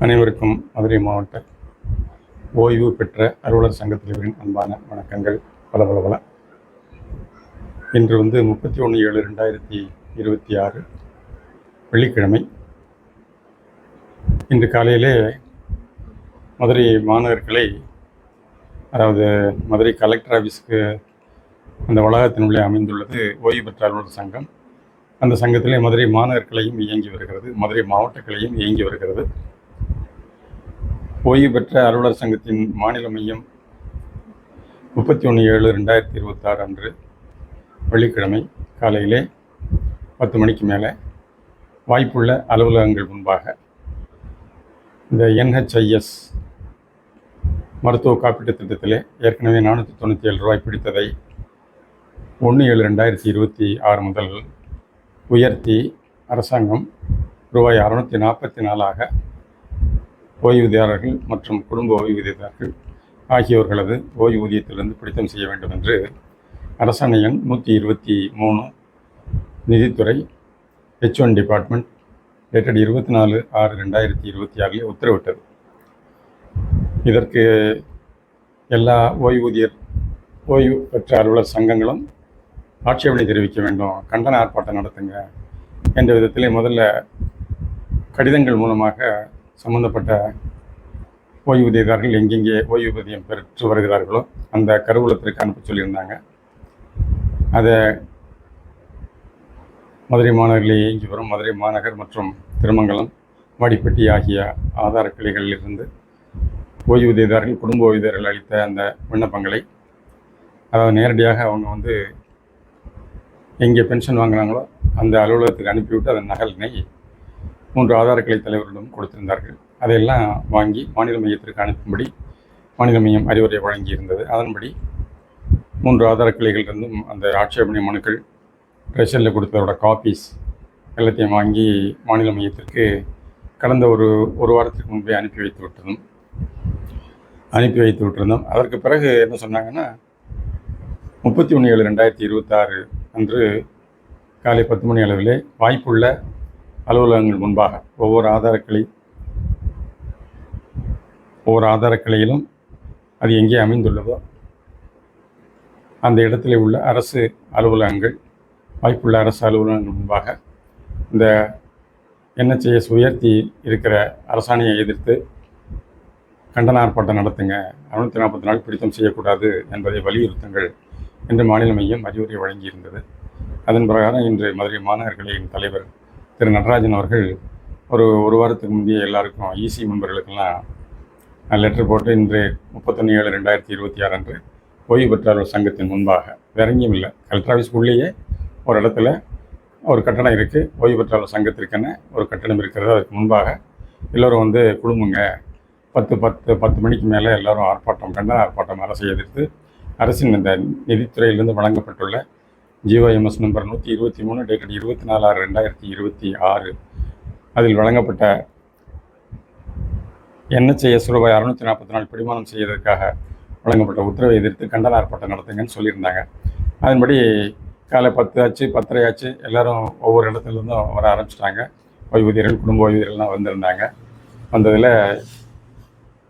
அனைவருக்கும் மதுரை மாவட்ட ஓய்வு பெற்ற அலுவலர் சங்க தலைவரின் அன்பான வணக்கங்கள். பல பல பல. இன்று 31/7/2026 வெள்ளிக்கிழமை. இன்று காலையிலே மதுரை மாநகர் கிளை, அதாவது மதுரை கலெக்டர் ஆஃபீஸுக்கு அந்த வளாகத்தினுள்ளே அமைந்துள்ளது ஓய்வு பெற்ற அலுவலர் சங்கம். அந்த சங்கத்திலே மதுரை மாநகர் கிளையும் இயங்கி வருகிறது, மதுரை மாவட்ட கிளையும் இயங்கி வருகிறது. ஓய்வு பெற்ற அலுவலர் சங்கத்தின் மாநில மையம் 31/7/2026 அன்று வெள்ளிக்கிழமை காலையிலே 10 மணிக்கு மேலே வாய்ப்புள்ள அலுவலகங்கள் முன்பாக இந்த NHIS மருத்துவ காப்பீட்டு திட்டத்திலே ஏற்கனவே 497 ரூபாய் பிடித்ததை 1/7/2026 முதல் உயர்த்தி அரசாங்கம் ரூபாய் 644 ஓய்வூதியர்கள் மற்றும் குடும்ப ஓய்வூதியதாரர்கள் ஆகியோர்களது ஓய்வூதியத்திலிருந்து பிடித்தம் செய்ய வேண்டும் என்று அரசாணை எண் 123 நிதித்துறை H1 டிபார்ட்மெண்ட் டேட்டட் 24/6/2026 உத்தரவிட்டது. இதற்கு எல்லா ஓய்வு பெற்ற அலுவலர் சங்கங்களும் ஆட்சேபனை தெரிவிக்க வேண்டும், கண்டன ஆர்ப்பாட்டம் நடத்துங்க என்ற விதத்திலே முதல்ல கடிதங்கள் மூலமாக சம்பந்தப்பட்ட ஓய்வூதியதாரர்கள் எங்கெங்கே ஓய்வூதியம் பெற்று வருகிறார்களோ அந்த கருவூலத்திற்கு அனுப்ப சொல்லியிருந்தாங்க. அதை மதுரை மாநகரில் இயங்கி வரும் மதுரை மாநகர் மற்றும் திருமங்கலம், வாடிப்பட்டி ஆகிய ஆதார கிளைகளிலிருந்து ஓய்வூதியதாரர்கள் குடும்ப ஓய்வூதியர்கள் அளித்த அந்த விண்ணப்பங்களை, அதாவது நேரடியாக அவங்க எங்கே பென்ஷன் வாங்குகிறாங்களோ அந்த அலுவலகத்துக்கு அனுப்பிவிட்டு அதன் நகலினை 3 ஆதார கிளை தலைவர்களிடம் கொடுத்திருந்தார்கள். அதையெல்லாம் வாங்கி மாநில மையத்திற்கு அனுப்பும்படி மாநில மையம் அறிவுரை வழங்கியிருந்தது. அதன்படி 3 ஆதார கிளைகளிலிருந்தும் அந்த ஆட்சேபனை மனுக்கள் ட்ரெஷரில் கொடுத்ததோட காப்பீஸ் எல்லாத்தையும் வாங்கி மாநில மையத்திற்கு கடந்த ஒரு வாரத்திற்கு முன்பே அனுப்பி வைத்து விட்டிருந்தோம். அதற்கு பிறகு என்ன சொன்னாங்கன்னா, 31/7/2026 அன்று காலை 10 மணி அளவிலே வாய்ப்புள்ள அலுவலகங்கள் முன்பாக ஒவ்வொரு ஆதார கிளையிலும் அது எங்கே அமைந்துள்ளதோ அந்த இடத்துல உள்ள அரசு அலுவலகங்கள், வாய்ப்புள்ள அரசு அலுவலகங்கள் முன்பாக இந்த NHIS உயர்த்தி இருக்கிற அரசாணையை எதிர்த்து கண்டன ஆர்ப்பாட்டம் நடத்துங்க, 640 நாள் பிடித்தம் செய்யக்கூடாது என்பதை வலியுறுத்துங்கள் என்று மாநில மையம் அறிவுரை வழங்கியிருந்தது. அதன் பிரகாரம் இன்று மதுரை மாநகர் கிளையின் தலைவர் திரு நடராஜன் அவர்கள் ஒரு வாரத்துக்கு முந்தைய எல்லாருக்கும் EC மெம்பர்களுக்கெல்லாம் லெட்டர் போட்டு இன்று 31/7/2026 அன்று ஓய்வு பெற்றாளர் சங்கத்தின் முன்பாக, வேற எங்கேயும் இல்லை, கலெக்டர் ஆஃபீஸ்க்குள்ளேயே ஒரு இடத்துல ஒரு கட்டடம் இருக்குது, ஓய்வு பெற்றாளர் சங்கத்திற்கென ஒரு கட்டடம் இருக்கிறது. அதுக்கு முன்பாக எல்லோரும் குழுமுங்க, 10 மணிக்கு மேலே எல்லோரும் கண்டன ஆர்ப்பாட்டம் அரசை எதிர்த்து அரசின் இந்த நிதித்துறையிலிருந்து வழங்கப்பட்டுள்ள GOMS நம்பர் 123 டேட்டட் 24/6/2026 அதில் வழங்கப்பட்ட NHIS ரூபாய் 644 பிடிமானம் செய்வதற்காக வழங்கப்பட்ட உத்தரவை எதிர்த்து கண்டன ஆர்ப்பாட்டம் நடத்துங்கன்னு சொல்லியிருந்தாங்க. அதன்படி காலை 10 ஆச்சு, 10:30 ஆச்சு, எல்லோரும் ஒவ்வொரு இடத்துலேருந்தும் வர ஆரம்பிச்சிட்டாங்க. ஓய்வூதியர்கள், குடும்ப ஓய்வூதியர்கள்லாம் வந்திருந்தாங்க. வந்ததில்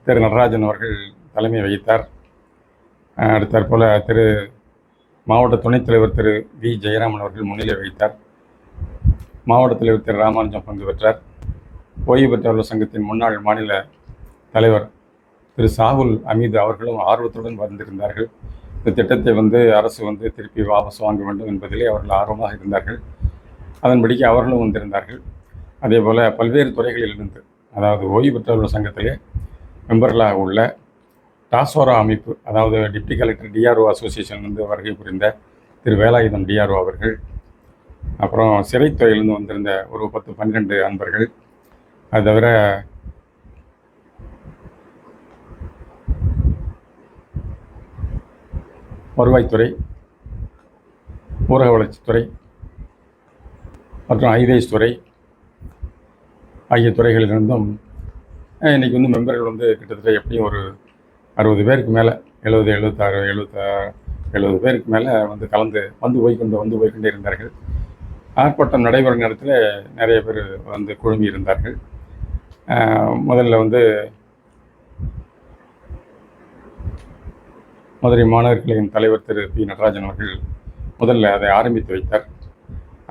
திரு நடராஜன் அவர்கள் தலைமை வகித்தார். அடுத்தாற்போல் மாவட்ட துணைத் தலைவர் திரு V. ஜெயராமன் அவர்கள் முன்னிலை வகித்தார். மாவட்ட தலைவர் திரு ராமானுஜம் பங்கு பெற்றார். ஓய்வு பெற்றவர்கள் சங்கத்தின் முன்னாள் மாநில தலைவர் திரு சாகுல் அமீது அவர்களும் ஆர்வத்துடன் வந்திருந்தார்கள். இந்த திட்டத்தை அரசு திருப்பி வாபஸ் வாங்க வேண்டும் என்பதிலே அவர்கள் ஆர்வமாக இருந்தார்கள். அதன்படிக்கு அவர்களும் வந்திருந்தார்கள். அதே போல் பல்வேறு துறைகளிலிருந்து, அதாவது ஓய்வு பெற்றவர்கள் சங்கத்திலே மெம்பர்களாக உள்ள டாசோரா அமைப்பு, அதாவது டிப்டி கலெக்டர் DRO அசோசியேஷன்லேருந்து வருகை புரிந்த திரு வேலாயுதம் DRO அவர்கள், அப்புறம் சிறைத்துறையிலிருந்து வந்திருந்த ஒரு 10-12 அன்பர்கள், அது தவிர வருவாய்த்துறை, ஊரக வளர்ச்சித்துறை மற்றும் ஹைவேஸ் துறை ஆகிய துறைகளிலிருந்தும் இன்றைக்கி மெம்பர்கள் கிட்டத்தட்ட எப்படியும் ஒரு 60 பேருக்கு மேலே, 70 பேருக்கு மேலே கலந்து போய்கொண்டே இருந்தார்கள். ஆர்ப்பாட்டம் நடைபெறும் நேரத்தில் நிறைய பேர் குழுமி இருந்தார்கள். முதல்ல வந்து மதுரை மாநகர் கிளையின் தலைவர் திரு பி நடராஜன் அவர்கள் முதல்ல அதை ஆரம்பித்து வைத்தார்.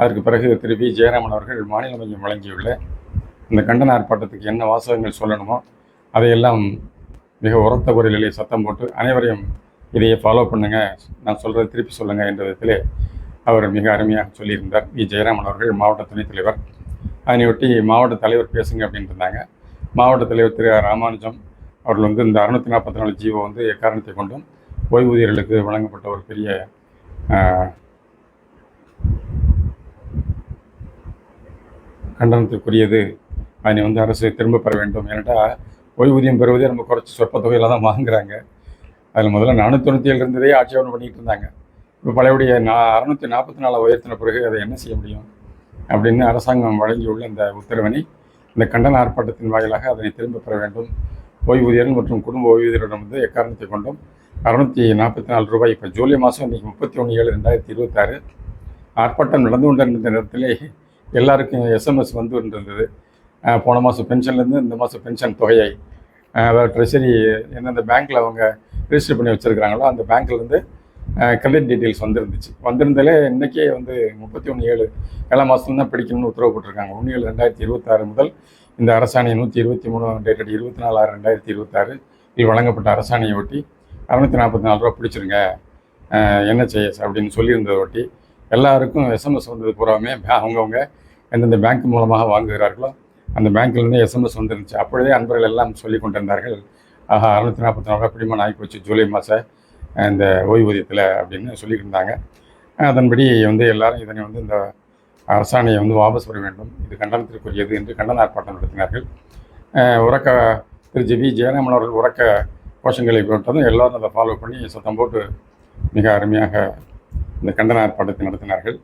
அதற்கு பிறகு திரு வி ஜெயராமன் அவர்கள் மாநில மையம் வழங்கியுள்ள இந்த கண்டன ஆர்ப்பாட்டத்துக்கு என்ன வாசகங்கள் சொல்லணுமோ அதையெல்லாம் மிக உரத்த குரலிலே சத்தம் போட்டு அனைவரையும் இதையே ஃபாலோ பண்ணுங்கள், நான் சொல்கிறத திருப்பி சொல்லுங்கள் என்ற விதத்திலே அவர் மிக அருமையாக சொல்லியிருந்தார். வி ஜெயராமன் அவர்கள் மாவட்ட துணைத் தலைவர். அதனையொட்டி மாவட்ட தலைவர் பேசுங்க அப்படின்ட்டு இருந்தாங்க. மாவட்ட தலைவர் திரு ராமானுஜம் அவர்கள் வந்து இந்த 644 ஜீவோ வந்து எக்காரணத்தை கொண்டும் ஓய்வூதியர்களுக்கு வழங்கப்பட்ட ஒரு பெரிய கண்டனத்திற்குரியது, அதனை வந்து அரசு திரும்ப பெற வேண்டும். ஏன்னாட்டால் ஓய்வூதியம் பெறுவதே நம்ம குறைச்சி சொற்ப தொகையில் தான் வாங்குகிறாங்க. அதில் முதல்ல 497 இருந்ததே ஆட்சேபனை பண்ணிகிட்டு இருந்தாங்க. இப்போ பழையபடிய 644 உயர்த்தின பிறகு அதை என்ன செய்ய முடியும் அப்படின்னு அரசாங்கம் வழங்கியுள்ள இந்த உத்தரவினை இந்த கண்டன ஆர்ப்பாட்டத்தின் வாயிலாக அதனை திரும்ப பெற வேண்டும். ஓய்வூதியர்கள் மற்றும் குடும்ப ஓய்வூதியரிடம் வந்து எக்காரணத்தை கொண்டும் 644 ரூபாய் இப்போ ஜூலை மாதம் இன்றைக்கி 31/7/2026 ஆர்ப்பாட்டம் நடந்து கொண்டிருந்த நேரத்திலே எல்லாருக்கும் எஸ்எம்எஸ் வந்து இருந்தது. போன மாதம் பென்ஷன்லேருந்து இந்த மாதம் பென்ஷன் தொகையை அதாவது ட்ரெஷரி எந்தெந்த பேங்க்கில் அவங்க ரிஜிஸ்டர் பண்ணி வச்சுருக்கிறாங்களோ அந்த பேங்க்லேருந்து கிரெடிட் டீட்டெயில்ஸ் வந்திருந்தாலே இன்றைக்கே வந்து 31/7 ஏழாம் மாதத்துல தான் பிடிக்கணும்னு உத்தரவு போட்டிருக்காங்க. 1/7/2026 முதல் இந்த அரசாணை 123 டேட்டட் 24/6/2026 இதில் வழங்கப்பட்ட அரசாணையை ஒட்டி 644 ரூபா பிடிச்சிருங்க என்ஹெச்ஐஎஸ் அப்படின்னு சொல்லியிருந்ததை ஒட்டி எல்லாருக்கும் எஸ்எம்எஸ் வந்தது பூராமே அவங்கவுங்க எந்தெந்த பேங்க் மூலமாக வாங்குகிறார்களோ அந்த பேங்க்லேருந்து எஸ்எம்எஸ் வந்துருந்துச்சு. அப்பொழுதே அன்பர்கள் எல்லாம் சொல்லி கொண்டிருந்தார்கள், ஆஹா 644 ரூபா பிடிமானம் ஆகிப்போச்சு ஜூலை மாதம் இந்த ஓய்வூதியத்தில் அப்படின்னு சொல்லிட்டு இருந்தாங்க. அதன்படி வந்து எல்லாரும் இதனை வந்து இந்த அரசாணையை வந்து வாபஸ் பெற வேண்டும், இது கண்டனத்திற்குரியது என்று கண்டன ஆர்ப்பாட்டம் நடத்தினார்கள். உறக்க திரு வி ஜெயராமன் அவர்கள் உறக்க கோஷங்களை போட்டதும் எல்லோரும் அதை ஃபாலோ பண்ணி சத்தம் போட்டு மிக அருமையாக இந்த கண்டன ஆர்ப்பாட்டத்தை நடத்தினார்கள்.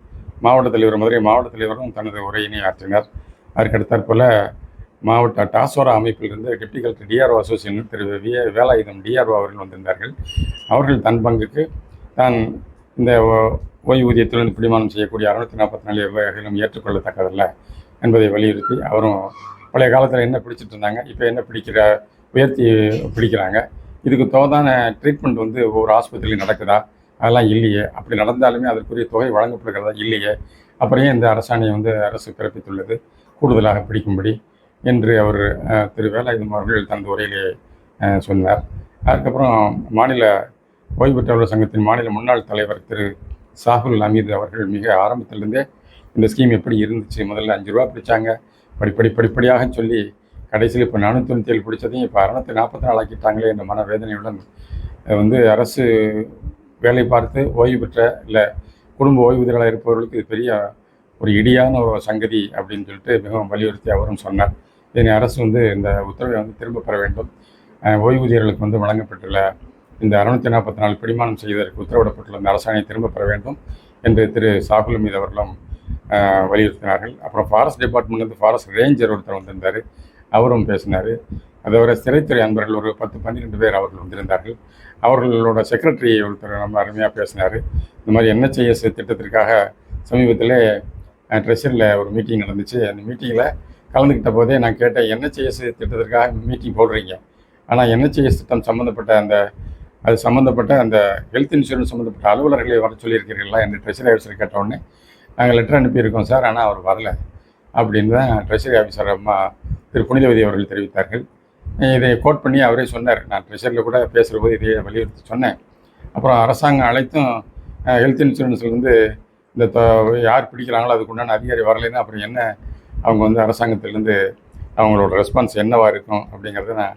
மாவட்ட தலைவர் மதுரை மாவட்ட தலைவரும் தனது உரையினை ஆற்றினார். அதற்கடுத்தாற்போல் மாவட்ட டாஸ்வரா அமைப்பிலிருந்து டெப்டி கலெக்டர் டிஆர்ஓ அசோசியேஷன் திரு வேலாயுதம் டிஆர்ஓ அவர்கள் வந்திருந்தார்கள். அவர்கள் தன் பங்குக்கு தான் இந்த ஓய்வூதியத்திலிருந்து பிடிமானம் செய்யக்கூடிய 644 வகைகளும் ஏற்றுக்கொள்ளத்தக்கதல்ல என்பதை வலியுறுத்தி அவரும் பழைய காலத்தில் என்ன பிடிச்சிட்டு இருந்தாங்க, இப்போ என்ன உயர்த்தி பிடிக்கிறாங்க, இதுக்கு தோதான ட்ரீட்மெண்ட் வந்து ஒவ்வொரு ஆஸ்பத்திரியிலும் நடக்குதா, அதெல்லாம் இல்லையே, அப்படி நடந்தாலுமே அதற்குரிய தொகை வழங்கப்படுகிறதா இல்லையே, அப்புறம் இந்த அரசாணையை வந்து அரசு பிறப்பித்துள்ளது கூடுதலாக பிடிக்கும்படி என்று அவர் திரு வேலாயுதம் அவர்கள் தனது உரையிலே சொன்னார். அதுக்கப்புறம் மாநில ஓய்வு பெற்றவர்கள் சங்கத்தின் மாநில முன்னாள் தலைவர் திரு சாகுல் அமீது அவர்கள் மிக ஆரம்பத்திலிருந்தே இந்த ஸ்கீம் எப்படி இருந்துச்சு, முதல்ல 5 ரூபா பிடிச்சாங்க, படிப்படியாக சொல்லி கடைசியில் இப்போ 497 பிடிச்சதையும் இப்போ 644 ஆக்கிட்டாங்களே என்ற மனவேதனையுடன் வந்து அரசு வேலை பார்த்து ஓய்வு பெற்ற இல்லை குடும்ப ஓய்வூதியர்களாக இருப்பவர்களுக்கு இது பெரிய ஒரு இடியான ஒரு சங்கதி அப்படின்னு சொல்லிட்டு மிகவும் வலியுறுத்தி அவரும் சொன்னார். இதனை அரசு வந்து இந்த உத்தரவை வந்து திரும்ப பெற வேண்டும், ஓய்வூதியர்களுக்கு வந்து வழங்கப்பட்டுள்ள இந்த 644 பிடிமானம் செய்வதற்கு உத்தரவிடப்பட்டுள்ள இந்த அரசாணையை திரும்ப பெற வேண்டும் என்று திரு சாகுல் மீது அவர்களும் வலியுறுத்தினார்கள். அப்புறம் ஃபாரஸ்ட் டிபார்ட்மெண்ட்லேருந்து ஃபாரஸ்ட் ரேஞ்சர் ஒருத்தர் வந்திருந்தார், அவரும் பேசினார். அதோட சிறைத்துறை அன்பர்கள் ஒரு 10-12 பேர் அவர்கள் வந்திருந்தார்கள். அவர்களோட செக்ரட்டரி ஒருத்தர் ரொம்ப அருமையாக பேசினார். இந்த மாதிரி என்ஹெச்ஐஎஸ் திட்டத்திற்காக சமீபத்தில் ட்ரெஷரியில் ஒரு மீட்டிங் நடந்துச்சு. அந்த மீட்டிங்கில் கலந்துக்கிட்ட போதே நான் கேட்டேன், என்ஹெச்ஐஎஸ் திட்டத்திற்காக மீட்டிங் போடுறீங்க, ஆனால் என்ஹெச்ஐஎஸ் திட்டம் சம்மந்தப்பட்ட அந்த ஹெல்த் இன்சூரன்ஸ் சம்மந்தப்பட்ட அலுவலர்களை வர சொல்லியிருக்கிறீர்களா என்று ட்ரெஷரி ஆஃபீஸர் கேட்டவுடனே நாங்கள் லெட்டர் அனுப்பியிருக்கோம் சார், ஆனால் அவர் வரல அப்படின்னு தான் ட்ரெஷரி ஆஃபீஸர் அம்மா திரு புனிதவதி அவர்கள் தெரிவித்தார்கள். இதை கோட் பண்ணி அவரே சொன்னார். நான் ட்ரெஷரியில் கூட பேசுகிற போது இதையே வலியுறுத்தி சொன்னேன். அப்புறம் அரசாங்கம் அழைத்தும் ஹெல்த் இன்சூரன்ஸ்லேருந்து இந்த யார் பிடிக்கிறாங்களோ அதுக்குண்டான அதிகாரி வரலைன்னா அப்புறம் என்ன அவங்க வந்து அரசாங்கத்திலேருந்து அவங்களோட ரெஸ்பான்ஸ் என்னவாக இருக்கும் அப்படிங்கிறத நான்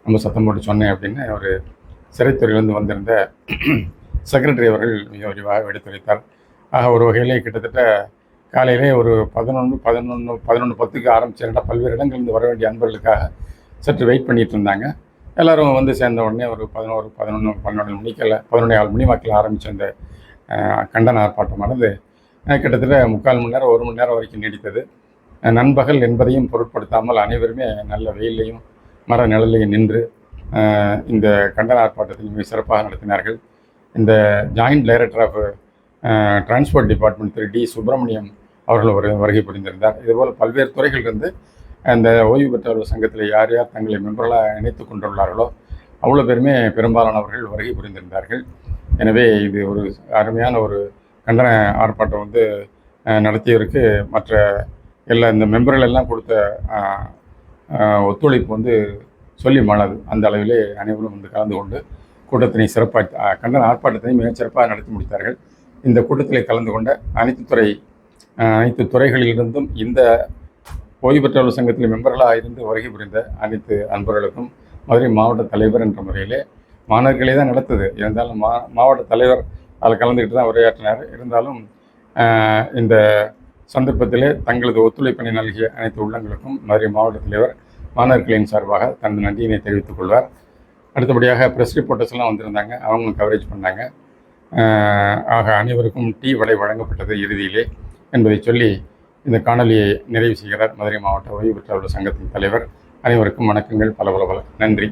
ரொம்ப சத்தம் போட்டு சொன்னேன் அப்படின்னு ஒரு சிறைத்துறையிலேருந்து வந்திருந்த செக்ரட்டரி அவர்கள் மிக விரிவாக எடுத்துரைத்தார். ஆக ஒரு வகையிலே கிட்டத்தட்ட காலையிலே ஒரு 11:10 ஆரம்பிச்சிருந்தா பல்வேறு இடங்கள்லேருந்து வர வேண்டிய அன்பர்களுக்காக சற்று வெயிட் பண்ணிகிட்டு இருந்தாங்க. எல்லோரும் வந்து சேர்ந்த உடனே ஒரு 11 மணிக்கெல்லாம் 11:15 மணி வாக்கில் ஆரம்பித்த அந்த கண்டன ஆர்ப்பாட்டமானது கிட்டத்தட்ட 3/4 மணி நேரம் 1 மணி நேரம் வரைக்கும் நீடித்தது. நண்பகல் என்பதையும் பொருட்படுத்தாமல் அனைவருமே நல்ல வெயிலையும் மர நிழலையும் நின்று இந்த கண்டன ஆர்ப்பாட்டத்தை மிக சிறப்பாக நடத்தினார்கள். இந்த joint director of transport department திரு டி சுப்பிரமணியம் அவர்கள் வருகை புரிந்திருந்தார். இதுபோல் பல்வேறு துறைகளிலிருந்து அந்த ஓய்வு பெற்றவர்கள் சங்கத்தில் யார் யார் தங்களை மெம்பர்களாக இணைத்து கொண்டுள்ளார்களோ அவ்வளோ பேருமே பெரும்பாலானவர்கள் வருகை புரிந்திருந்தார்கள். எனவே இது ஒரு அருமையான ஒரு கண்டன ஆர்ப்பாட்டம் நடத்தியதற்கு மற்ற எல்லா இந்த மெம்பர்கள் எல்லாம் கொடுத்த ஒத்துழைப்பு சொல்லி மாளாது. அந்த அளவிலே அனைவரும் கலந்து கொண்டு கூட்டத்தினை சிறப்பாக கண்டன ஆர்ப்பாட்டத்தினை மிகச் சிறப்பாக நடத்தி முடித்தார்கள். இந்த கூட்டத்தில் கலந்து கொண்ட அனைத்து துறைகளிலிருந்தும் இந்த ஓய்வு பெற்றவர்கள் சங்கத்தில் மெம்பர்களாக இருந்து வருகை புரிந்த அனைத்து அன்பர்களுக்கும் மதுரை மாவட்ட தலைவர் என்ற முறையிலே மாணவர்களே தான் நடத்துது. இருந்தாலும் மாவட்ட தலைவர் அதில் கலந்துக்கிட்டு தான் உரையாற்றினார். இருந்தாலும் இந்த சந்தர்ப்பத்திலே தங்களது ஒத்துழைப்பினை நல்கிய அனைத்து உள்ளங்களுக்கும் மதுரை மாவட்ட தலைவர் மாணவர்களின் சார்பாக தனது நன்றியினை தெரிவித்துக் கொள்வார். அடுத்தபடியாக ப்ரெஸ் ரிப்போர்ட்டர்ஸ் எல்லாம் வந்திருந்தாங்க, அவங்களும் கவரேஜ் பண்ணாங்க. ஆக அனைவருக்கும் டீ வடை வழங்கப்பட்டது இறுதியிலே என்பதை சொல்லி இந்த காணொலியை நிறைவு செய்கிறார் மதுரை மாவட்ட ஓய்வு பெற்றவர்கள் சங்கத்தின் தலைவர். அனைவருக்கும் வணக்கங்கள். பல நன்றி.